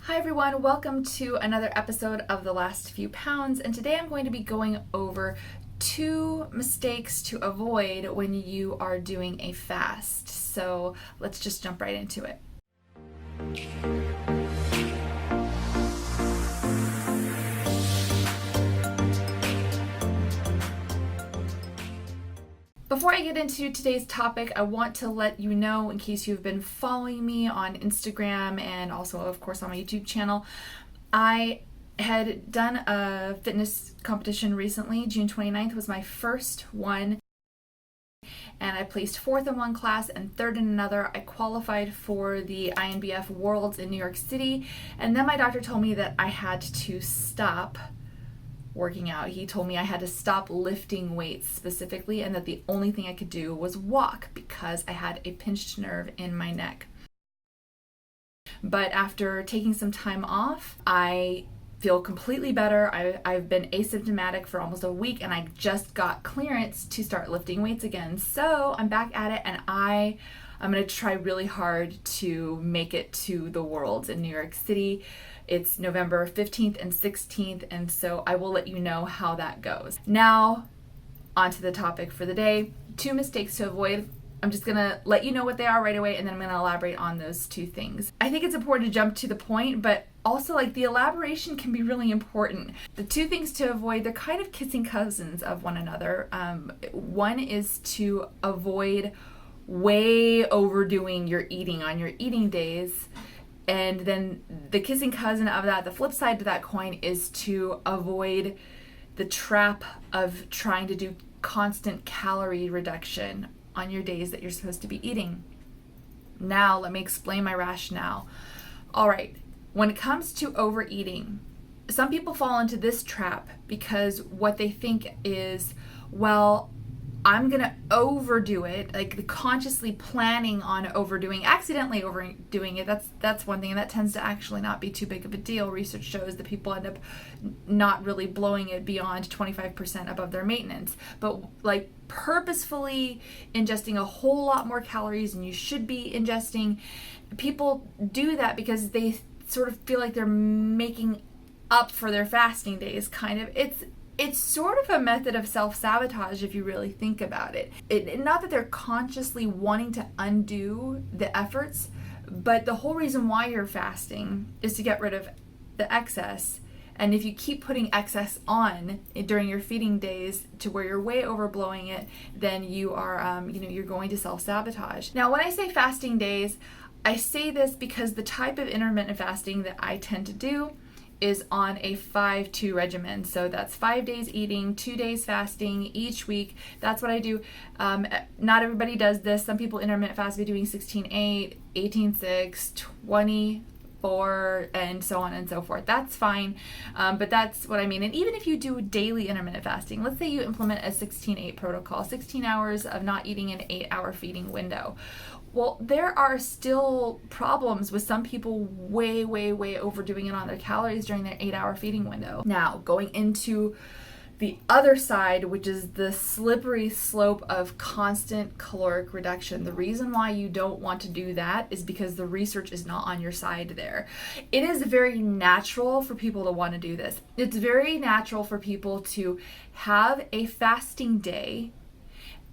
Hi everyone, welcome to another episode of The Last Few Pounds, and today I'm going to be going over 2 mistakes to avoid when you are doing a fast. So let's just jump right into it. Before I get into today's topic, I want to let you know, in case you've been following me on Instagram and also, of course, on my YouTube channel, I had done a fitness competition recently. June 29th was my first one, and I placed 4th in one class and 3rd in another. I qualified for the INBF Worlds in New York City, and then my doctor told me that I had to stop working out. He told me I had to stop lifting weights specifically, and that the only thing I could do was walk because I had a pinched nerve in my neck. But after taking some time off, I feel completely better. I've been asymptomatic for almost a week, and I just got clearance to start lifting weights again. So I'm back at it, and I'm going to try really hard to make it to the Worlds in New York City. It's November 15th and 16th, and so I will let you know how that goes. Now, on to the topic for the day. 2 mistakes to avoid. I'm just going to let you know what they are right away, and then I'm going to elaborate on those 2 things. I think it's important to jump to the point, but also the elaboration can be really important. The 2 things to avoid, they're kind of kissing cousins of one another. One is to avoid way overdoing your eating on your eating days. And then the kissing cousin of that, the flip side to that coin, is to avoid the trap of trying to do constant calorie reduction on your days that you're supposed to be eating. Now, let me explain my rationale. All right, when it comes to overeating, some people fall into this trap because what they think is, well, I'm going to overdo it, consciously planning on overdoing, accidentally overdoing it. That's one thing, and that tends to actually not be too big of a deal. Research shows that people end up not really blowing it beyond 25% above their maintenance. But purposefully ingesting a whole lot more calories than you should be ingesting, people do that because they sort of feel like they're making up for their fasting days, kind of. It's sort of a method of self-sabotage if you really think about it. Not that they're consciously wanting to undo the efforts, but the whole reason why you're fasting is to get rid of the excess. And if you keep putting excess on during your feeding days to where you're way overblowing it, then you are, you're going to self-sabotage. Now, when I say fasting days, I say this because the type of intermittent fasting that I tend to do is on a 5-2 regimen. So that's 5 days eating, 2 days fasting each week. That's what I do. Not everybody does this. Some people intermittent fast by doing 16-8, 18-6, 24, and so on and so forth. That's fine, but that's what I mean. And even if you do daily intermittent fasting, let's say you implement a 16-8 protocol, 16 hours of not eating an 8-hour feeding window. Well, there are still problems with some people way overdoing it on their calories during their 8-hour feeding window. Now, going into the other side, which is the slippery slope of constant caloric reduction. The reason why you don't want to do that is because the research is not on your side there. It is very natural for people to want to do this. It's very natural for people to have a fasting day,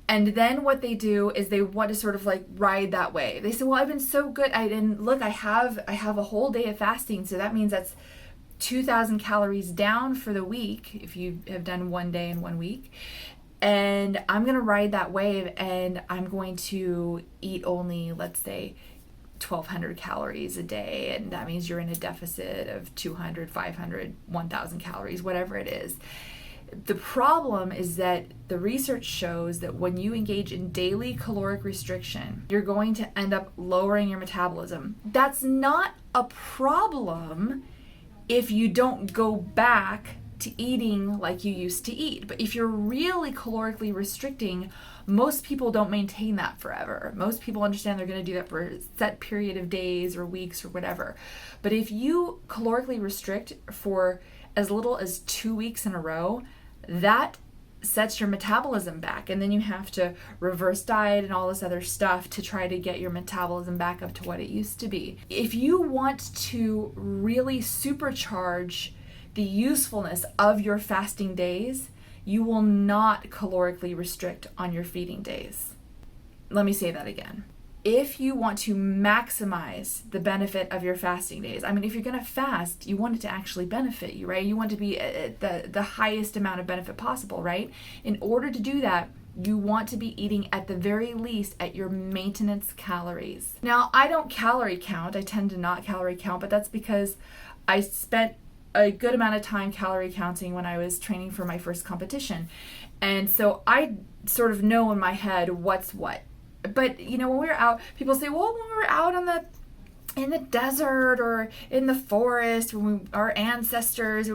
and then what they do is they want to sort of ride that way. They say, well, I've been so good. I have a whole day of fasting. So that means that's 2,000 calories down for the week if you have done 1 day in 1 week. And I'm going to ride that wave, and I'm going to eat only, let's say, 1,200 calories a day. And that means you're in a deficit of 200, 500, 1,000 calories, whatever it is. The problem is that the research shows that when you engage in daily caloric restriction, you're going to end up lowering your metabolism. That's not a problem if you don't go back to eating like you used to eat. But if you're really calorically restricting, most people don't maintain that forever. Most people understand they're going to do that for a set period of days or weeks or whatever. But if you calorically restrict for as little as 2 weeks in a row, that sets your metabolism back, and then you have to reverse diet and all this other stuff to try to get your metabolism back up to what it used to be. If you want to really supercharge the usefulness of your fasting days, you will not calorically restrict on your feeding days. Let me say that again. If you want to maximize the benefit of your fasting days, I mean, if you're going to fast, you want it to actually benefit you, right? You want to be at the highest amount of benefit possible, right? In order to do that, you want to be eating at the very least at your maintenance calories. Now, I don't calorie count. I tend to not calorie count, but that's because I spent a good amount of time calorie counting when I was training for my first competition. And so I sort of know in my head what's what. But, you know, when we're out, people say, well, when we're out in the desert or in the forest, our ancestors,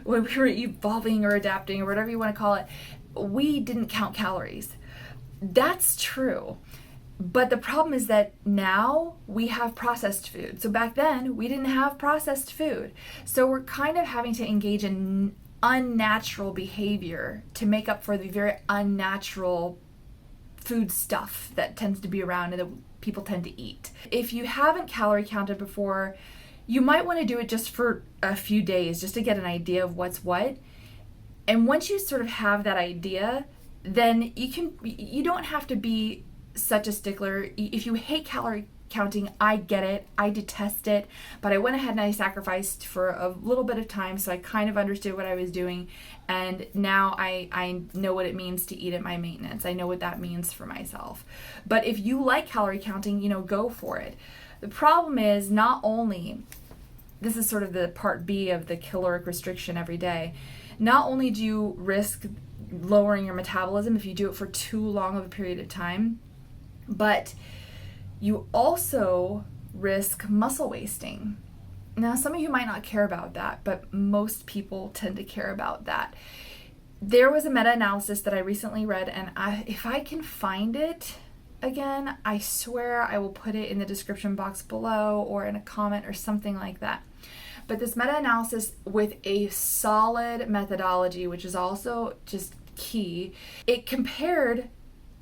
when we were evolving or adapting or whatever you want to call it, we didn't count calories. That's true. But the problem is that now we have processed food. So back then, we didn't have processed food. So we're kind of having to engage in unnatural behavior to make up for the very unnatural food stuff that tends to be around and that people tend to eat. If you haven't calorie counted before, you might want to do it just for a few days just to get an idea of what's what. And once you sort of have that idea, then you don't have to be such a stickler. If you hate calorie counting, I get it. I detest it. But I went ahead and I sacrificed for a little bit of time, so I kind of understood what I was doing. And now I know what it means to eat at my maintenance. I know what that means for myself. But if you like calorie counting, you know, go for it. The problem is not only, this is sort of the part B of the caloric restriction every day, not only do you risk lowering your metabolism if you do it for too long of a period of time, but you also risk muscle wasting. Now, some of you might not care about that, but most people tend to care about that. There was a meta-analysis that I recently read, and if I can find it again, I swear I will put it in the description box below or in a comment or something like that. But this meta-analysis with a solid methodology, which is also just key, it compared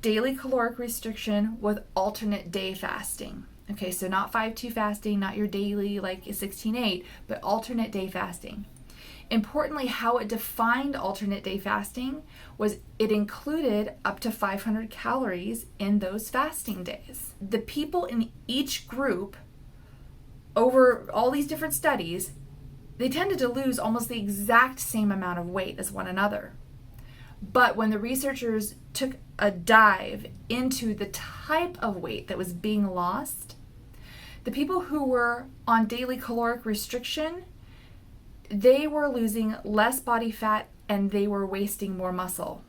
daily caloric restriction with alternate day fasting. Okay, so not 5-2 fasting, not your daily like 16-8, but alternate day fasting. Importantly, how it defined alternate day fasting was it included up to 500 calories in those fasting days. The people in each group, over all these different studies, they tended to lose almost the exact same amount of weight as one another. But when the researchers took a dive into the type of weight that was being lost, the people who were on daily caloric restriction, they were losing less body fat and they were wasting more muscle.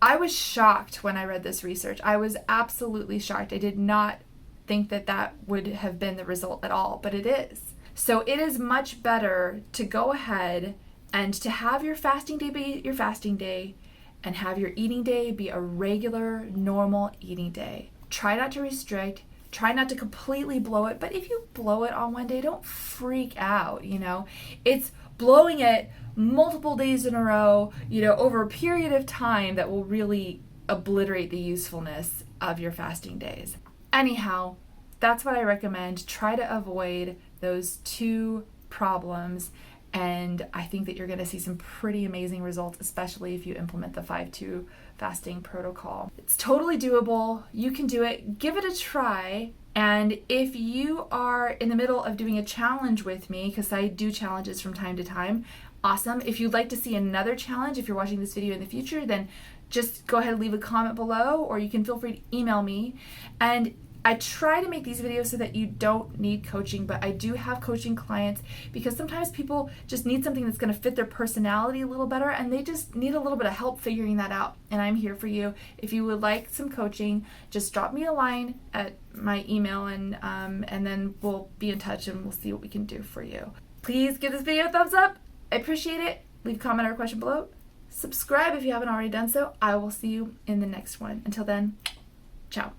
I was shocked when I read this research. I was absolutely shocked. I did not think that that would have been the result at all, but it is. So it is much better to go ahead and to have your fasting day be your fasting day and have your eating day be a regular, normal eating day. Try not to restrict. Try not to completely blow it. But if you blow it on one day, don't freak out, you know. It's blowing it multiple days in a row, you know, over a period of time that will really obliterate the usefulness of your fasting days. Anyhow, that's what I recommend. Try to avoid those two problems. And I think that you're going to see some pretty amazing results, especially if you implement the 5-2 fasting protocol. It's totally doable. You can do it. Give it a try. And if you are in the middle of doing a challenge with me, because I do challenges from time to time, awesome. If you'd like to see another challenge, if you're watching this video in the future, then just go ahead and leave a comment below, or you can feel free to email me. And I try to make these videos so that you don't need coaching, but I do have coaching clients because sometimes people just need something that's going to fit their personality a little better, and they just need a little bit of help figuring that out. And I'm here for you. If you would like some coaching, just drop me a line at my email, and then we'll be in touch and we'll see what we can do for you. Please give this video a thumbs up. I appreciate it. Leave a comment or a question below. Subscribe if you haven't already done so. I will see you in the next one. Until then, ciao.